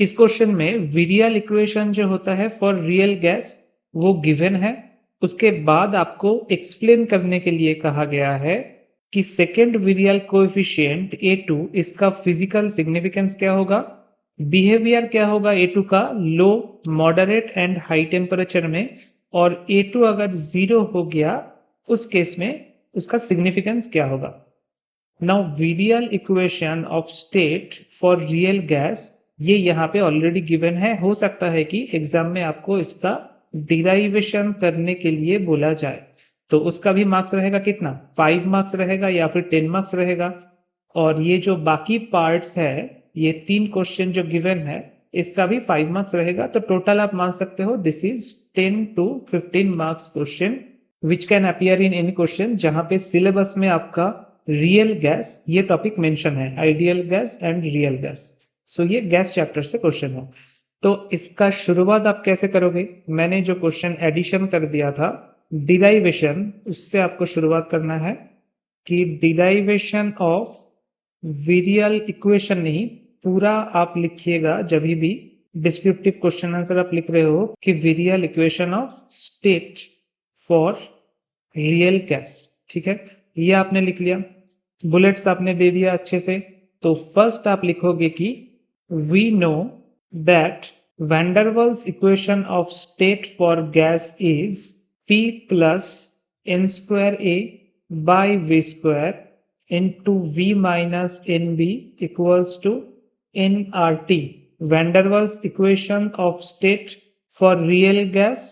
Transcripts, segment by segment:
इस क्वेश्चन में virial equation जो होता है फॉर रियल गैस वो गिवन है। उसके बाद आपको एक्सप्लेन करने के लिए कहा गया है कि सेकेंड विरियल कोएफिशिएंट A2 इसका फिजिकल सिग्निफिकेंस क्या होगा, बिहेवियर क्या होगा A2 का लो, मॉडरेट एंड हाई टेम्परेचर में, और A2 अगर 0 हो गया उस केस में उसका सिग्निफिकेंस क्या होगा। Now virial equation of state for real gas ये यहाँ पे ऑलरेडी गिवन है। हो सकता है कि एग्जाम में आपको इसका डिराइवेशन करने के लिए बोला जाए, तो उसका भी मार्क्स रहेगा कितना, 5 मार्क्स रहेगा या फिर 10 मार्क्स रहेगा। और ये जो बाकी पार्ट्स है, ये 3 क्वेश्चन जो गिवन है इसका भी 5 मार्क्स रहेगा। तो टोटल आप मान सकते हो this is 10 to 15 marks question which can appear in any question जहां पे सिलेबस में आपका रियल गैस ये टॉपिक मेंशन है, ideal gas and real gas. So ये गैस चैप्टर से क्वेश्चन है। तो इसका शुरुआत आप कैसे करोगे, मैंने जो क्वेश्चन एडिशन कर दिया था डिराइवेशन, उससे आपको शुरुआत करना है कि डिराइवेशन ऑफ विरियल इक्वेशन नहीं, पूरा आप लिखिएगा जब भी डिस्क्रिप्टिव क्वेश्चन आंसर आप लिख रहे हो कि virial equation of state for real gas. ठीक है, ये आपने लिख लिया, बुलेट्स आपने दे दिया अच्छे से। तो फर्स्ट आप लिखोगे कि we know that van der Waals equation of state for gas is P plus n square A by V square into V minus NB equals to nRT. Van der Waals equation of state for real gas,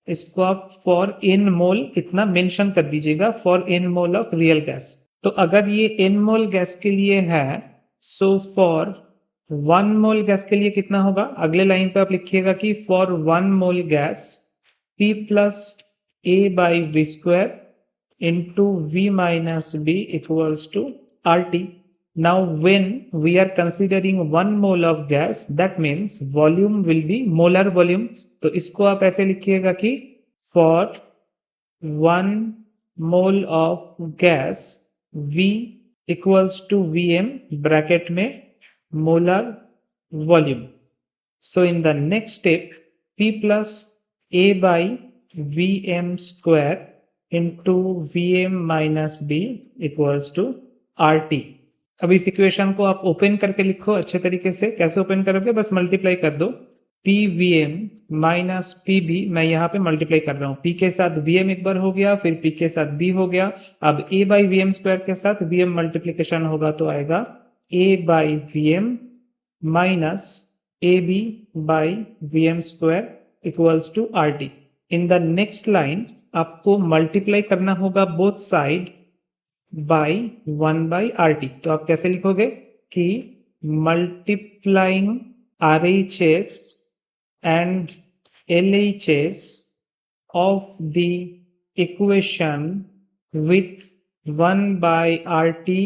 इसको आप for n मोल इतना mention कर दीजिएगा, for n mole of real gas. तो अगर ये n मोल gas के लिए है, सो फॉर 1 मोल गैस के लिए कितना होगा, अगले लाइन पे आप लिखिएगा कि for 1 mole gas P plus A by V square into V minus B equals to RT. Now when we are considering 1 mole of gas, that means volume will be molar volume. तो इसको आप ऐसे लिखिएगा कि for 1 mole of gas V equals to Vm bracket में molar volume. So in the next step P plus A by Vm square into Vm minus B equals to RT. अब इस equation को आप ओपन करके लिखो अच्छे तरीके से। कैसे ओपन करोगे, बस मल्टीप्लाई कर दो, PVm माइनस PB, मैं यहाँ पे मल्टीप्लाई कर रहा हूँ, P के साथ Vm एक बार हो गया, फिर P के साथ B हो गया, अब A by Vm स्क्वायर के साथ Vm मल्टीप्लीकेशन होगा तो आएगा A by Vm minus AB by Vm square equals to RT। In the next line आपको मल्टीप्लाई करना होगा both side by 1 by RT। तो आप कैसे लिखोगे कि multiplying RHS and LHS of the equation with 1 by RT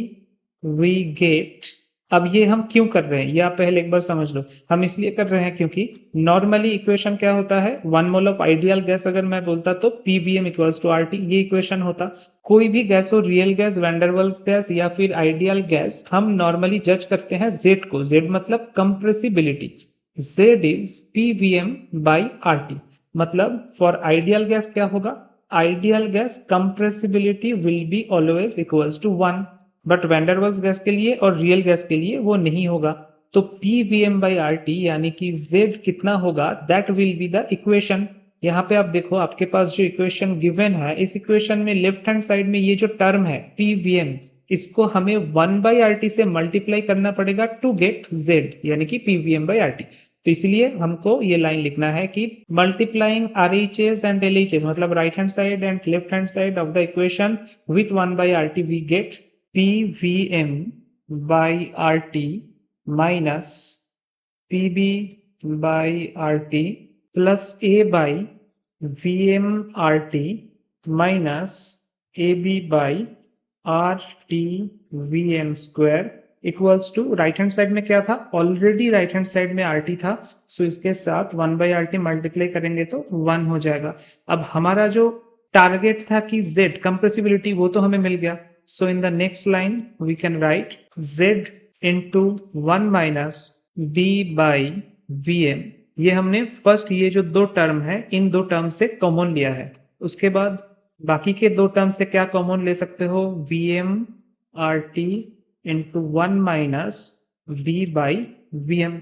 we get. अब ये हम क्यों कर रहे हैं, ये आप पहले एक बार समझ लो। हम इसलिए कर रहे हैं क्योंकि नॉर्मली इक्वेशन क्या होता है, 1 मोल ऑफ आइडियल गैस अगर मैं बोलता तो PVm इक्वल्स टू RT, ये इक्वेशन होता। कोई भी गैस हो, रियल गैस, वैंडरवाल्स गैस या फिर आइडियल गैस, हम नॉर्मली जज करते हैं Z को, Z मतलब compressibility, Z is PVm by RT। मतलब फॉर आइडियल गैस क्या होगा, ideal gas compressibility will be always equals to 1, but van der Waals gas के लिए और रियल गैस के लिए वो नहीं होगा। तो PVm by RT यानी कि Z कितना होगा, that will be the equation. यहाँ पे आप देखो आपके पास जो इक्वेशन गिवन है, इस इक्वेशन में लेफ्ट हैंड साइड में ये जो टर्म है PVm, इसको हमें 1 by RT से मल्टीप्लाई करना पड़ेगा टू गेट Z यानी कि PVm by RT। तो इसलिए हमको ये लाइन लिखना है कि मल्टीप्लाइंग RHS एंड LHS मतलब right hand side and left hand side of the equation with 1 by RT we get PVm by RT minus PB by RT plus A by Vm RT minus AB by RT Vm square equals to, right hand side में क्या था, already right hand side में RT था, सो इसके साथ 1 by RT multiply करेंगे तो 1 हो जाएगा। अब हमारा जो टारगेट था कि Z कंप्रेसिबिलिटी, वो तो हमें मिल गया। So in the next line we can write Z into 1 minus B by Vm, ये हमने फर्स्ट ये जो दो टर्म है इन दो टर्म से कॉमन लिया है। उसके बाद बाकी के दो टर्म से क्या कॉमन ले सकते हो, Vm RT into 1 minus V by Vm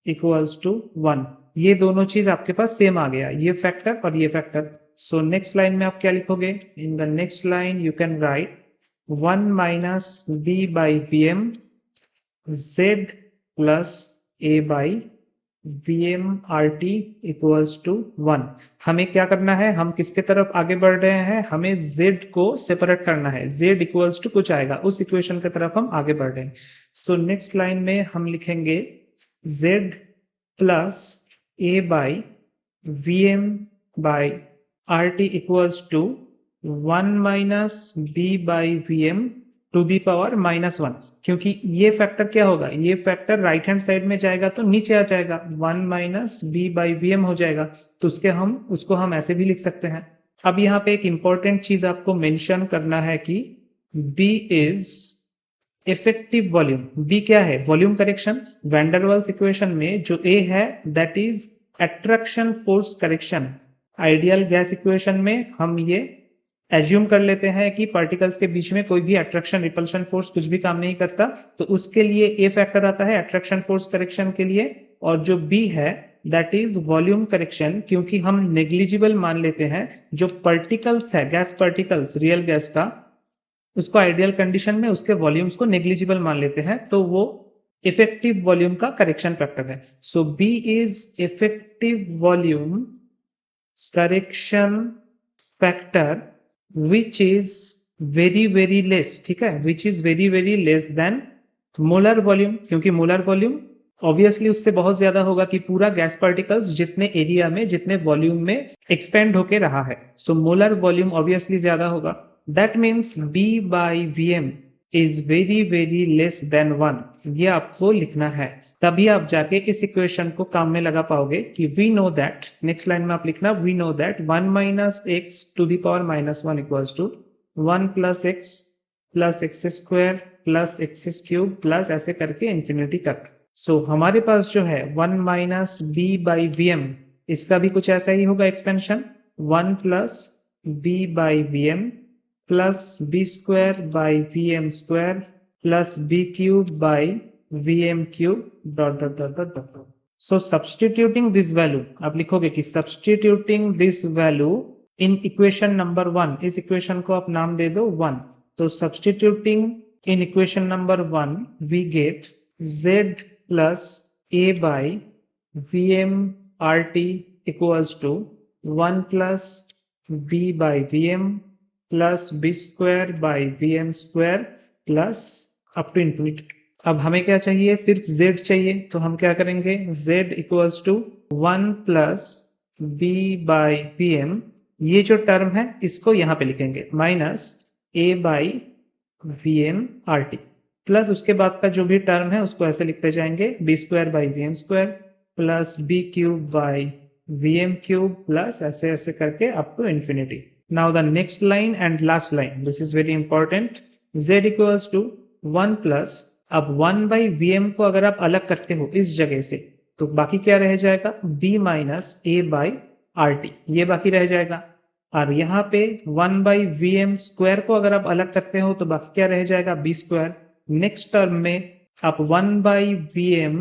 equals to 1। ये दोनों चीज आपके पास सेम आ गया, ये फैक्टर और ये फैक्टर। सो नेक्स्ट लाइन में आप क्या लिखोगे, in the next line you can write 1 minus V by Vm Z plus A by Vm RT equals to 1। हमें क्या करना है, हम किसके तरफ आगे बढ़ रहे हैं, हमें Z को सेपरेट करना है, Z इक्वल्स टू कुछ आएगा, उस इक्वेशन की तरफ हम आगे बढ़ रहे हैं। सो नेक्स्ट लाइन में हम लिखेंगे Z plus A by Vm by RT equals to 1 minus B by Vm to the power -1, क्योंकि ये फैक्टर क्या होगा, ये फैक्टर राइट हैंड साइड में जाएगा तो नीचे आ जाएगा, 1 माइनस बी बाई वीएम हो जाएगा। तो उसको हम ऐसे भी लिख सकते हैं। अब यहाँ पे एक इंपॉर्टेंट चीज आपको मेंशन करना है कि B is effective volume. B क्या है, volume correction. Van der Waals equation में जो A है that is attraction force correction. Ideal gas equation में हम ये एज्यूम कर लेते हैं कि पार्टिकल्स के बीच में कोई भी अट्रैक्शन रिपल्शन फोर्स कुछ भी काम नहीं करता, तो उसके लिए ए फैक्टर आता है अट्रैक्शन फोर्स करेक्शन के लिए। और जो बी है दैट इज वॉल्यूम करेक्शन, क्योंकि हम नेग्लिजिबल मान लेते हैं जो पार्टिकल्स है, गैस पार्टिकल्स रियल गैस का, उसको आइडियल कंडीशन में उसके वॉल्यूम्स को नेग्लिजिबल मान लेते हैं, तो वो इफेक्टिव वॉल्यूम का करेक्शन फैक्टर है। So B is effective volume correction factor which is very less, ठीक है, which is very less than molar volume, क्योंकि मोलर वॉल्यूम ऑब्वियसली उससे बहुत ज्यादा होगा कि पूरा गैस पार्टिकल्स जितने एरिया में जितने वॉल्यूम में एक्सपेंड होके रहा है, सो मोलर वॉल्यूम ऑब्वियसली ज्यादा होगा। That means B by Vm is very less than 1, ये आपको लिखना है, तभी आप जाके इस इक्वेशन को काम में लगा पाओगे कि we know that, next line में आप लिखना we know that 1 minus x to the power -1 equals to 1 plus x square plus x cube plus ऐसे करके इंफिनिटी तक। सो हमारे पास जो है 1 माइनस बी बाई Vm, इसका भी कुछ ऐसा ही होगा expansion, 1 plus b by Vm plus b square by Vm square plus b cube by Vm cube dot dot dot dot dot. So substituting this value, आप लिखोगे कि substituting this value in equation number 1, इस equation को आप नाम दे दो 1। तो substituting in equation number 1 we get Z plus A by Vm RT equals to 1 plus B by Vm plus b square by Vm square plus up to infinity. अब हमें क्या चाहिए, सिर्फ Z चाहिए, तो हम क्या करेंगे, Z equals to 1 plus B by Vm, ये जो टर्म है इसको यहाँ पे लिखेंगे, minus A by Vm RT, plus उसके बाद का जो भी टर्म है उसको ऐसे लिखते जाएंगे, B square by Vm square plus B cube by Vm cube plus ऐसे ऐसे करके up to infinity. Now the next line and last line, this is very important, Z equals to 1 plus, अब 1 by Vm को अगर आप अलग करते हो इस जगह से, तो बाकी क्या रह जाएगा, B minus A by RT, ये बाकी रह जाएगा। और यहाँ पे 1 by Vm स्क्वायर को अगर आप अलग करते हो तो बाकी क्या रह जाएगा, B स्क्वायर। नेक्स्ट टर्म में आप 1 by Vm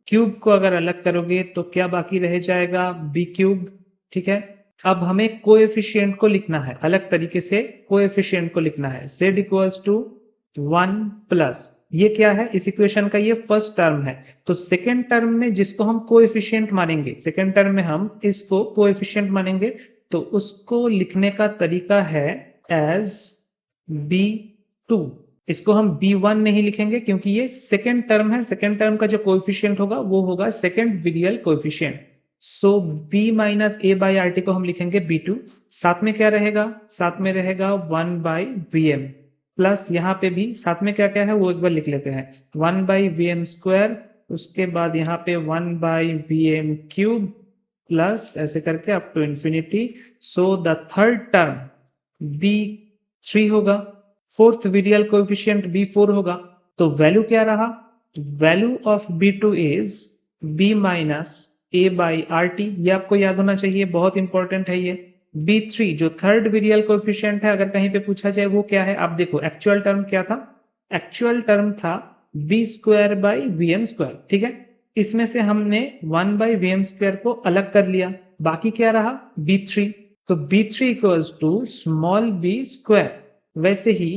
क्यूब को अगर अलग करोगे तो क्या बाकी रह जाएगा, B क्यूब, ठीक है। अब हमें कोएफिशिएंट को लिखना है, अलग तरीके से कोएफिशिएंट को लिखना है, Z इक्वल्स टू 1 प्लस, ये क्या है, इस इक्वेशन का ये फर्स्ट टर्म है, तो सेकेंड टर्म में जिसको हम कोएफिशिएंट मानेंगे, सेकेंड टर्म में हम इसको कोएफिशिएंट मानेंगे, तो उसको लिखने का तरीका है एज B2। इसको हम B1 नहीं लिखेंगे क्योंकि ये सेकेंड टर्म है, सेकेंड टर्म का जो कोएफिशिएंट होगा वो होगा second virial coefficient. So B minus A by RT को हम लिखेंगे B2, साथ में क्या रहेगा, साथ में रहेगा 1 बाई Vm प्लस यहाँ पे भी साथ में क्या क्या है वो एक बार लिख लेते हैं, 1 बाई Vm स्क्वायर, उसके बाद यहाँ पे 1 बाई Vm क्यूब प्लस ऐसे करके up to infinity. So the third term B3 होगा, फोर्थ विरियल कोएफिशिएंट B4 होगा, तो वैल्यू क्या रहा, value of B2 is b minus A by R T, ये आपको याद होना चाहिए, बहुत इंपॉर्टेंट है ये। B3 जो थर्ड विरियल कोएफिशिएंट है, अगर कहीं पे पूछा जाए वो क्या है, आप देखो एक्चुअल टर्म क्या था, एक्चुअल टर्म था b square by V M square, ठीक है। इसमें से हमने 1 बाई वी एम स्क्वायर को अलग कर लिया, बाकी क्या रहा B3, तो B3 equals to small b square. वैसे ही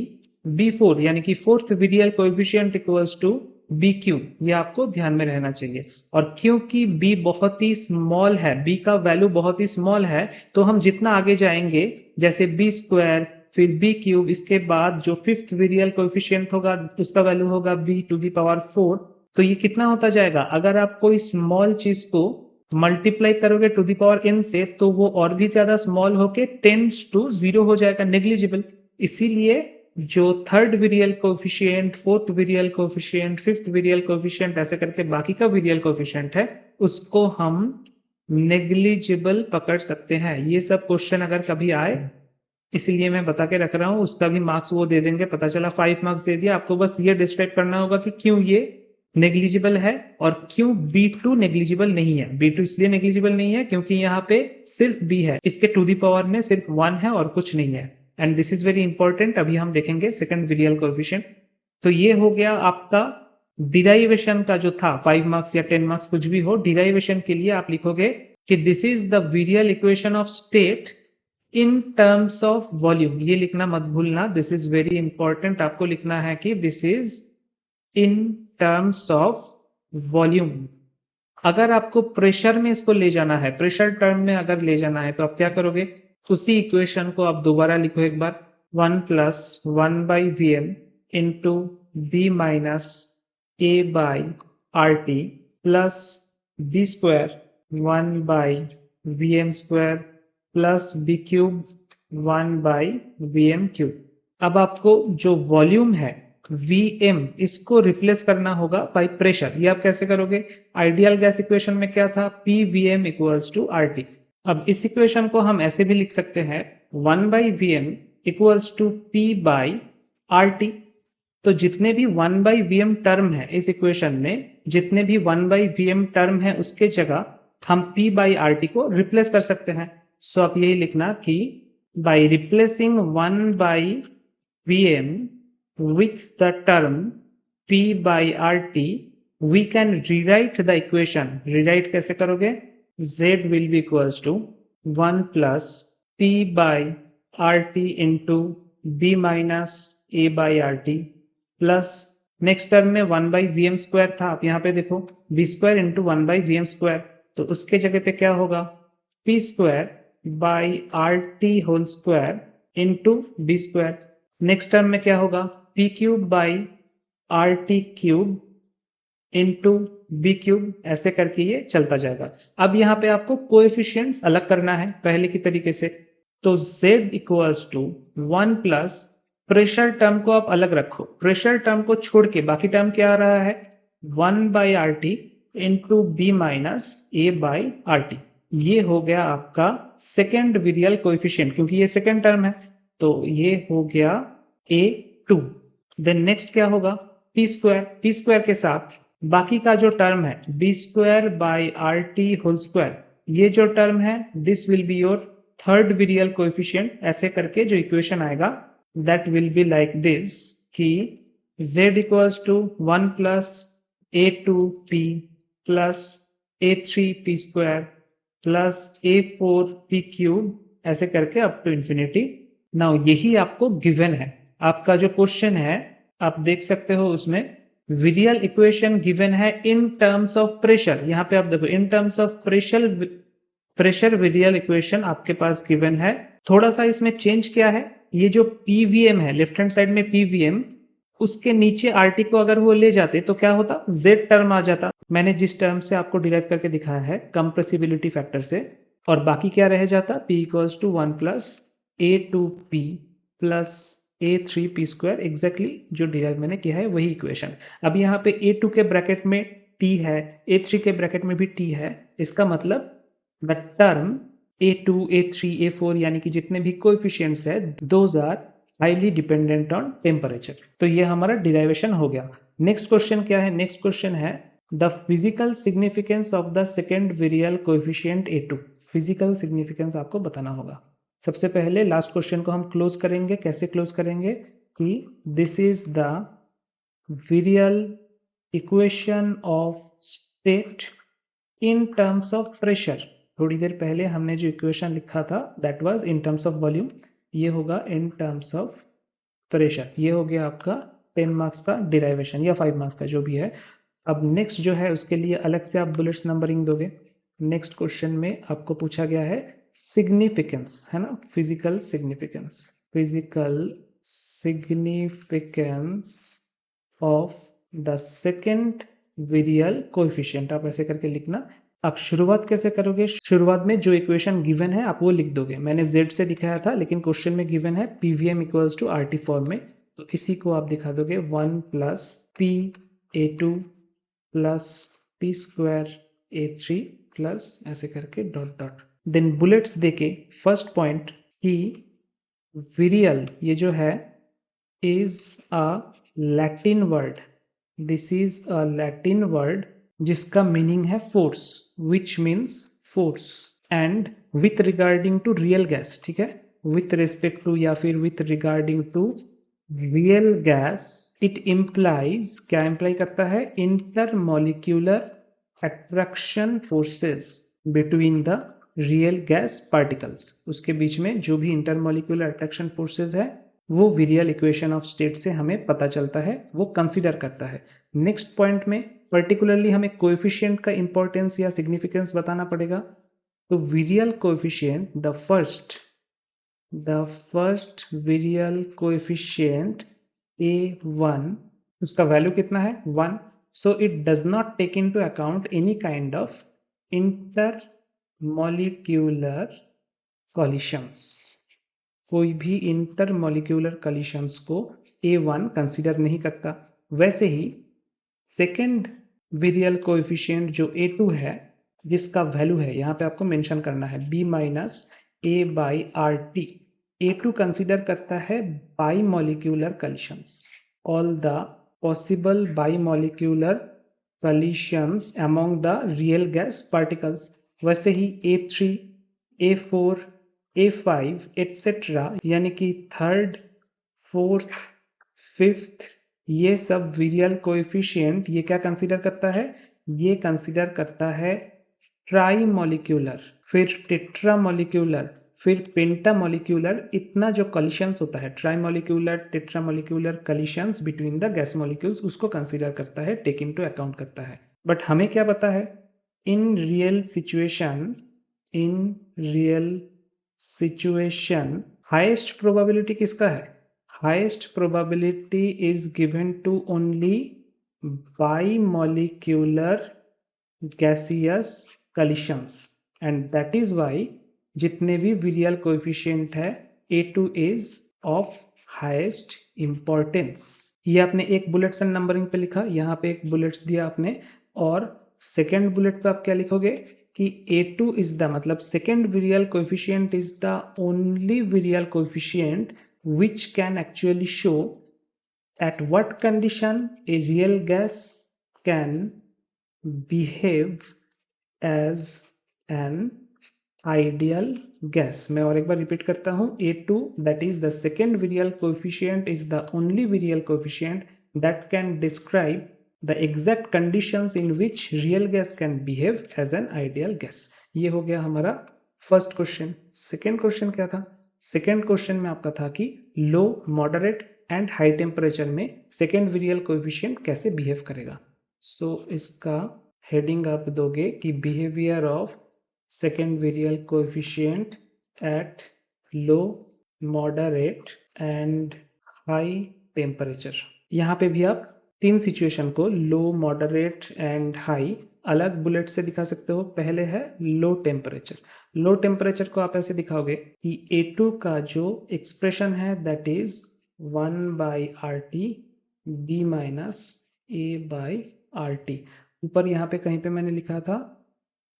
B4 यानी कि fourth virial coefficient equals to b cube, ये आपको ध्यान में रहना चाहिए। और क्योंकि b बहुत ही स्मॉल है, b का वैल्यू बहुत ही स्मॉल है, तो हम जितना आगे जाएंगे, जैसे बी स्क्वायर फिर बी क्यूब, इसके बाद जो फिफ्थ विरियल कोएफिशिएंट होगा उसका वैल्यू होगा b टू द पावर 4, तो ये कितना होता जाएगा, अगर आप कोई स्मॉल चीज को मल्टीप्लाई करोगे टू द पावर n से, तो वो और भी ज्यादा स्मॉल होके टेंड्स टू 0 हो जाएगा, नेग्लिजिबल। इसीलिए जो third virial coefficient, fourth virial coefficient, fifth virial coefficient, ऐसे करके बाकी का विरियल कोएफिशिएंट है, उसको हम नेग्लिजिबल पकड़ सकते हैं। ये सब क्वेश्चन अगर कभी आए, इसलिए मैं बता के रख रहा हूं, उसका भी मार्क्स वो दे देंगे, पता चला 5 मार्क्स दे दिया, आपको बस ये डिस्क्राइब करना होगा कि क्यों ये नेग्लिजिबल है और क्यों B2 नेग्लिजिबल नहीं है। B2 इसलिए नेग्लिजिबल नहीं है क्योंकि यहाँ पे सिर्फ B है, इसके टू दी पावर में सिर्फ 1 है और कुछ नहीं है। And this is very important, अभी हम देखेंगे सेकंड विरियल कोएफिशिएंट। तो ये हो गया आपका डिराइवेशन का जो था, 5 मार्क्स या 10 मार्क्स कुछ भी हो, डिराइवेशन के लिए आप लिखोगे कि this is the virial equation of state in terms of volume, ये लिखना मत भूलना, दिस इज वेरी इंपॉर्टेंट, आपको लिखना है कि this is in terms of volume. अगर आपको प्रेशर में इसको ले जाना है, प्रेशर टर्म में अगर ले जाना है, तो आप क्या करोगे, उसी इक्वेशन को आप दोबारा लिखो एक बार, 1 plus 1 by we m into B minus A by are t plus b square 1 by V M square plus b cube 1 by we m cube. अब आपको जो वॉल्यूम है Vm, इसको रिप्लेस करना होगा बाय प्रेशर। ये आप कैसे करोगे, आइडियल गैस इक्वेशन में क्या था, PVm इक्वल्स टू RT। अब इस इक्वेशन को हम ऐसे भी लिख सकते हैं, 1 by we m equals to P by RT। तो जितने भी 1 बाई वी एम टर्म है इस इक्वेशन में, जितने भी 1 बाई वी एम टर्म है उसके जगह हम P बाई RT को रिप्लेस कर सकते हैं। सो आप यही लिखना कि by replacing 1 by we m with the term P by RT, we can rewrite the equation. Rewrite कैसे करोगे, Z will be equals to 1 plus P by RT into B minus A by RT plus next term में 1 by V M square था, आप यहाँ पे देखो B square into 1 by V M square, तो उसके जगह पे क्या होगा, P square by are T whole square into B square. Next term में क्या होगा, P cube by are T cube into B cube, ऐसे करके ये चलता जाएगा। अब यहाँ पे आपको कोएफिशिएंट्स अलग करना है पहले की तरीके से, तो z equals to 1 plus pressure term को आप अलग रखो, प्रेशर टर्म को छोड़ के बाकी टर्म क्या आ रहा है, 1 by are T into B minus A by R T. ये हो गया आपका सेकेंड विरियल कोएफिशिएंट, क्योंकि ये सेकेंड टर्म है, तो ये हो गया A2। देन नेक्स्ट क्या होगा, पी स्क्वायर, पी स्क्वायर के साथ बाकी का जो टर्म है B square by are T whole square, ये जो टर्म है this will be your third virial coefficient. ऐसे करके जो इक्वेशन आएगा that will be like this कि z equals to 1 plus A2p plus A3p square plus A4p cube, ऐसे करके अप टू इंफिनिटी। नाउ यही आपको गिवन है, आपका जो क्वेश्चन है आप देख सकते हो उसमें विरियल इक्वेशन गिवन है इन टर्म्स ऑफ प्रेशर। यहाँ पे आप देखो इन terms of pressure virial equation आपके पास गिवन है। थोड़ा सा इसमें चेंज क्या है, ये जो पीवीएम है लेफ्ट हैंड साइड में पीवीएम, उसके नीचे आरटी को अगर वो ले जाते तो क्या होता, जेड टर्म आ जाता। मैंने जिस टर्म से आपको डिराइव करके दिखाया है कंप्रेसिबिलिटी फैक्टर से, और बाकी क्या रह जाता, p equals to 1 plus A2p plus A3p square, exactly जो डिराइव मैंने किया है वही इक्वेशन। अब यहाँ पे A2 के ब्रैकेट में t है, A3 के ब्रैकेट में भी t है, इसका मतलब the term A2, A3, A4 यानी कि जितने भी कोएफिशिएंट्स है those are highly dependent on temperature. तो ये हमारा डिराइवेशन हो गया। नेक्स्ट क्वेश्चन क्या है, नेक्स्ट क्वेश्चन है the physical significance of the second virial coefficient A2। Physical significance आपको बताना होगा। सबसे पहले लास्ट क्वेश्चन को हम क्लोज करेंगे। कैसे क्लोज करेंगे कि this is the virial equation of state in terms of pressure. थोड़ी देर पहले हमने जो इक्वेशन लिखा था that was in terms of volume, ये होगा इन टर्म्स ऑफ प्रेशर। ये हो गया आपका 10 मार्क्स का डिराइवेशन या 5 मार्क्स का जो भी है। अब नेक्स्ट जो है उसके लिए अलग से आप बुलेट्स नंबरिंग दोगे। नेक्स्ट क्वेश्चन में आपको पूछा गया है सिग्निफिकेंस, है ना, physical significance, physical significance of the second virial coefficient. आप ऐसे करके लिखना। आप शुरुआत कैसे करोगे? शुरुआत में जो इक्वेशन गिवन है आप वो लिख दोगे। मैंने z से दिखाया था लेकिन क्वेश्चन में गिवन है pvm equals to RT form में, तो इसी को आप दिखा दोगे 1 plus P A2 plus P square A3 plus ऐसे करके डॉट डॉट। देन बुलेट्स देके फर्स्ट पॉइंट कि विरियल ये जो है is a Latin word, this is a Latin word जिसका मीनिंग है force, which means force, and with regarding to real gas, ठीक है, विथ रिस्पेक्ट टू या फिर with regarding to real gas it implies, क्या इम्प्लाई करता है, inter molecular attraction forces between the real gas particles. उसके बीच में जो भी इंटर मॉलिक्यूलर अट्रैक्शन फोर्सेस है वो विरियल इक्वेशन ऑफ स्टेट से हमें पता चलता है, वो कंसीडर करता है। नेक्स्ट पॉइंट में पर्टिकुलरली हमें कोएफिशिएंट का इंपॉर्टेंस या सिग्निफिकेंस बताना पड़ेगा। तो virial coefficient the first virial coefficient A1, उसका वैल्यू कितना है 1। So it does not take into account any kind of intermolecular collisions. कोई भी इंटर मॉलिक्यूलर कॉलिशंस को A1 कंसीडर नहीं करता। वैसे ही सेकेंड विरियल कोएफिशिएंट जो A2 है जिसका वैल्यू है यहाँ पे आपको मेंशन करना है B minus A by RT। A2 consider करता है bimolecular collisions, all the possible bimolecular collisions among the real gas particles. वैसे ही A3, A4, A5 एटसेट्रा यानी कि थर्ड, फोर्थ, फिफ्थ, ये सब विरियल कोएफिशिएंट ये क्या कंसीडर करता है, ये कंसीडर करता है ट्राई मॉलिक्यूलर, फिर टेट्रा मॉलिक्यूलर, फिर पेंटा मॉलिक्यूलर, इतना जो कॉलिशंस होता है trimolecular tetramolecular collisions between the gas molecules उसको कंसीडर करता है, टेक इनटू अकाउंट करता है। बट हमें क्या पता है in real situation, in real situation highest probability किसका है, highest probability is given to only bimolecular gaseous collisions and that is why जितने भी विरियल कोएफिशिएंट है A2 is of highest importance। ये आपने एक बुलेट्स एंड नंबरिंग पे लिखा, यहाँ पे एक बुलेट्स दिया आपने, और सेकेंड बुलेट पे आप क्या लिखोगे कि A2 इज द, मतलब second virial coefficient is the only virial coefficient which can actually show at what condition a real gas can behave as an ideal gas। मैं और एक बार रिपीट करता हूं, A2 that is the second virial coefficient is the only virial coefficient that can describe the exact conditions in which real gas can behave as an ideal gas। ये हो गया हमारा first question. Second question क्या था, second question में आपका था कि लो, मॉडरेट एंड हाई टेम्परेचर में सेकेंड विरियल कोएफिशिएंट कैसे बिहेव करेगा। सो इसका हेडिंग आप दोगे कि behaviour of second virial coefficient at low, moderate and high temperature. यहाँ पे भी आप तीन सिचुएशन को लो, मॉडरेट एंड हाई अलग बुलेट से दिखा सकते हो। पहले है लो टेम्परेचर। लो टेम्परेचर को आप ऐसे दिखाओगे कि A2 का जो एक्सप्रेशन है that is 1 by RT B minus A by RT। ऊपर यहाँ पे कहीं पे मैंने लिखा था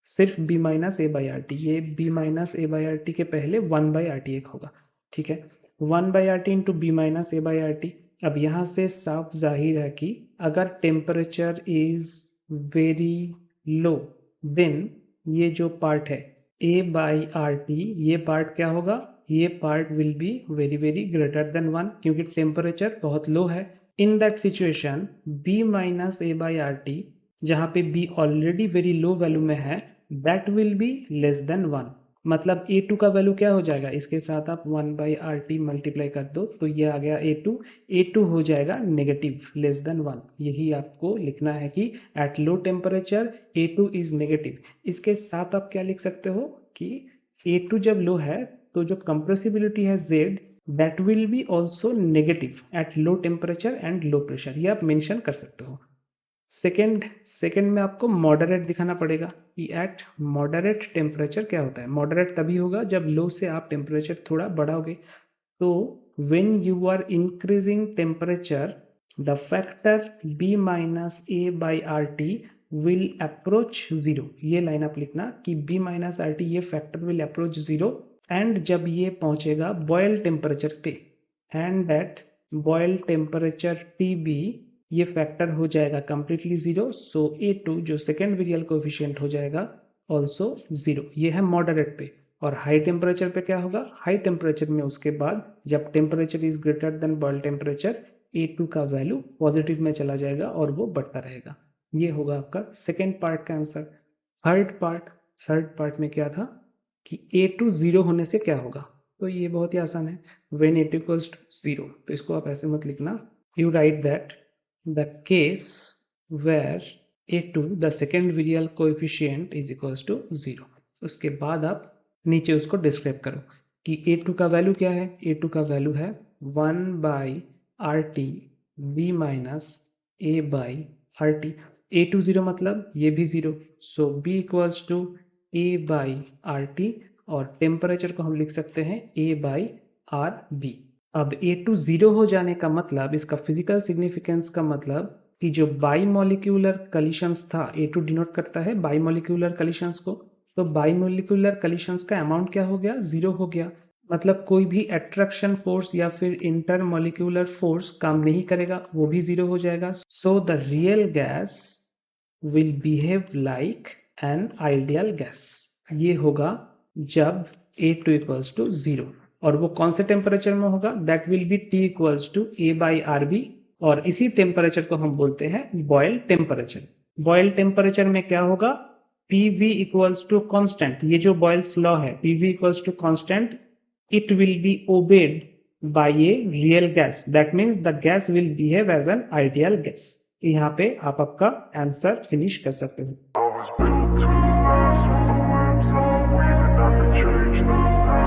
सिर्फ B minus A by RT, ये B minus A by RT के पहले 1 बाई RT एक होगा, ठीक है, 1 by RT into B minus A by RT। अब यहाँ से साफ जाहिर है कि अगर temperature is very low, then ये जो पार्ट है a बाई आर टी, ये पार्ट क्या होगा, ये part will be very very greater than 1 क्योंकि टेम्परेचर बहुत लो है। In that situation b minus A by are T, जहाँ पे b already very low value में है, that will be less than 1। मतलब a2 का वैल्यू क्या हो जाएगा, इसके साथ आप 1 बाई आर टी मल्टीप्लाई कर दो तो ये आ गया a2 हो जाएगा नेगेटिव लेस देन 1। यही आपको लिखना है कि at low temperature a2 is negative. इसके साथ आप क्या लिख सकते हो कि a2 जब लो है तो जो कंप्रेसिबिलिटी है z, that will B also negative at low temperature and low pressure, ये आप मेंशन कर सकते हो। सेकेंड में आपको मॉडरेट दिखाना पड़ेगा कि एट मॉडरेट टेम्परेचर क्या होता है। मॉडरेट तभी होगा जब लो से आप टेम्परेचर थोड़ा बढ़ाओगे। तो when you are increasing temperature the factor b minus A by are T will approach zero. ये लाइन आप लिखना कि b माइनस आर टी ये factor will approach zero and जब ये पहुंचेगा बॉयल टेम्परेचर पे, and that Boyle temperature TB ये फैक्टर हो जाएगा कंप्लीटली जीरो। सो a2 जो सेकेंड वेरियल कोएफिशिएंट हो जाएगा ऑल्सो जीरो। ये है मॉडरेट पे। और हाई टेम्परेचर पे क्या होगा, हाई टेम्परेचर में उसके बाद जब temperature is greater than Boyle temperature, a2 का वैल्यू पॉजिटिव में चला जाएगा और वो बढ़ता रहेगा। ये होगा आपका सेकेंड पार्ट का आंसर। थर्ड पार्ट में क्या था कि a2 जीरो होने से क्या होगा, तो ये बहुत ही आसान है। When a2 equals to zero, तो इसको आप ऐसे मत लिखना, you right that the case where a2 the second virial coefficient is equals to 0। उसके बाद आप नीचे उसको डिस्क्राइब करो कि a2 का वैल्यू क्या है। a2 का वैल्यू है 1 by are T B minus A by are T. a2 0 मतलब ये भी 0, so b equals to a by are T और टेम्परेचर को हम लिख सकते हैं a बाई आर बी। अब a2 जीरो हो जाने का मतलब, इसका फिजिकल सिग्निफिकेंस का मतलब कि जो बाईमोलिक्यूलर कलिशंस था, a2 डिनोट करता है बाईमोलिक्यूलर कलिशंस को, तो बाईमोलिक्यूलर कलिशंस का अमाउंट क्या हो गया, जीरो हो गया। मतलब कोई भी अट्रैक्शन फोर्स या फिर इंटरमोलिक्यूलर फोर्स काम नहीं करेगा, वो भी जीरो हो जाएगा। So the real gas will behave like an ideal gas. ये होगा जब a2 इक्वल्स टू जीरो। और वो कौन से टेम्परेचर में होगा, that will be T equals to A by R B. और इसी टेम्परेचर को हम बोलते हैं बॉयल टेम्परेचर। बॉयल टेम्परेचर में क्या होगा, PV इक्वल्स टू कॉन्स्टेंट। ये जो बॉयल्स लॉ है, PV equals to constant, it will be obeyed by a real gas, that means the gas will behave as an ideal gas. यहाँ पे आप आपका आंसर फिनिश कर सकते हो।